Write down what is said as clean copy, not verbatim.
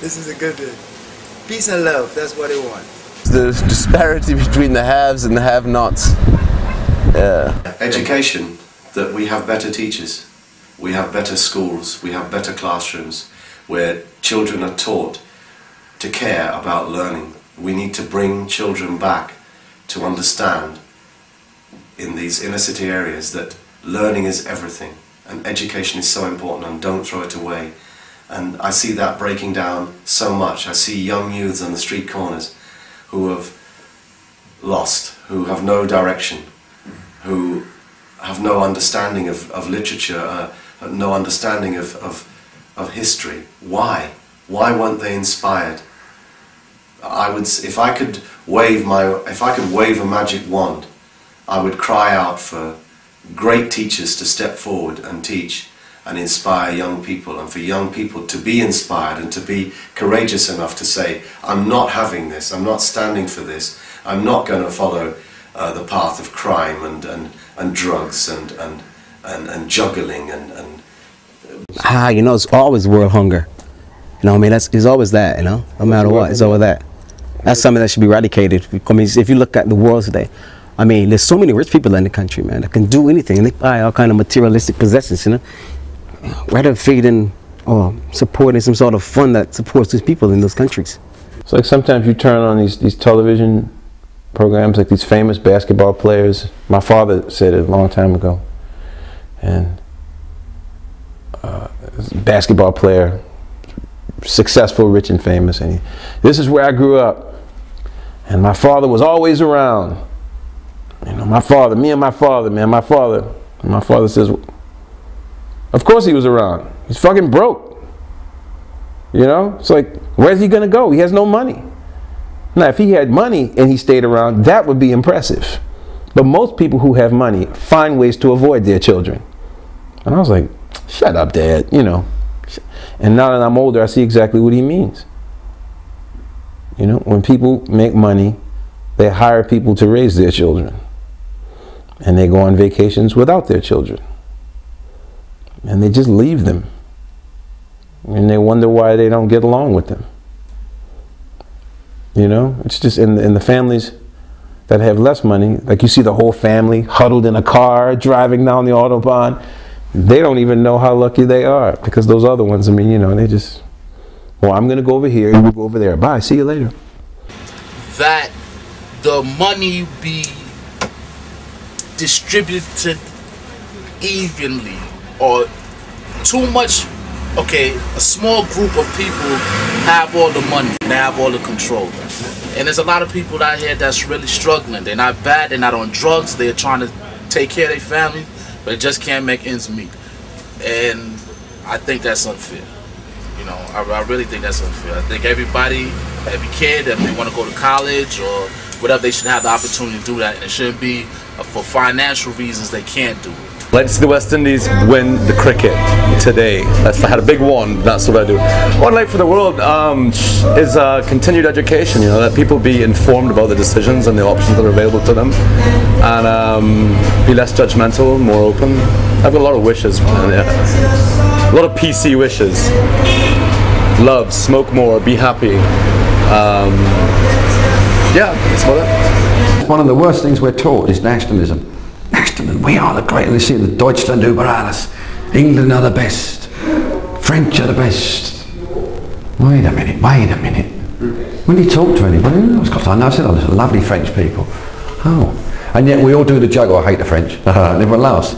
This is a good thing. Peace and love, that's what they want. The disparity between the haves and the have-nots. Education, that we have better teachers, we have better schools, we have better classrooms where children are taught to care about learning. We need to bring children back to understand in these inner city areas that learning is everything and education is so important, and don't throw it away. And I see that breaking down so much. I see young youths on the street corners who have lost, who have no direction, who have no understanding of literature, no understanding of history. Why? Why weren't they inspired? I would, if I could wave a magic wand, I would cry out for great teachers to step forward and teach and inspire young people, and for young people to be inspired and to be courageous enough to say, I'm not having this, I'm not standing for this, I'm not going to follow the path of crime and drugs and juggling and you know, it's always world hunger. You know what I mean? It's always that, you know, no matter what, it's always that. That's something that should be eradicated. I mean, if you look at the world today, I mean, there's so many rich people in the country, man, that can do anything, and they buy all kind of materialistic possessions, you know, rather feeding or supporting some sort of fund that supports these people in those countries. It's like sometimes you turn on these television programs, like these famous basketball players. My father said it a long time ago, and basketball player, successful, rich and famous, and this is where I grew up, and my father was always around. You know, my father, me and my father, man, my father says, of course he was around. He's fucking broke. You know, it's like, where's he gonna go? He has no money. Now, if he had money and he stayed around, that would be impressive. But most people who have money find ways to avoid their children. And I was like, shut up, Dad, you know. And now that I'm older, I see exactly what he means. You know, when people make money, they hire people to raise their children. And they go on vacations without their children. And they just leave them. And they wonder why they don't get along with them. You know, it's just in the families that have less money, like you see the whole family huddled in a car, driving down the Autobahn. They don't even know how lucky they are, because those other ones, I mean, you know, they just, well, I'm going to go over here, you go over there. Bye, see you later. That the money be distributed evenly, or too much. Okay, a small group of people have all the money and they have all the control, and there's a lot of people out here that's really struggling. They're not bad, they're not on drugs, they're trying to take care of their family, but they just can't make ends meet. And I think that's unfair. You know, I really think that's unfair. I think everybody, every kid, if they want to go to college or whatever, they should have the opportunity to do that, and it shouldn't be for financial reasons they can't do it. Let's see the West Indies win the cricket today. I had a big one, that's what I do. What I'd like for the world is continued education, you know, that people be informed about the decisions and the options that are available to them, and be less judgmental, more open. I've got a lot of wishes, man, yeah. A lot of PC wishes. Love, smoke more, be happy. Yeah, that's about it. One of the worst things we're taught is nationalism. Nationalism, we are the great, they say the Deutschland über alles. England are the best. French are the best. Wait a minute. When you talk to anybody, I know, I said, oh, there's lovely French people. Oh, and yet we all do the joke, oh, I hate the French. And everyone laughs.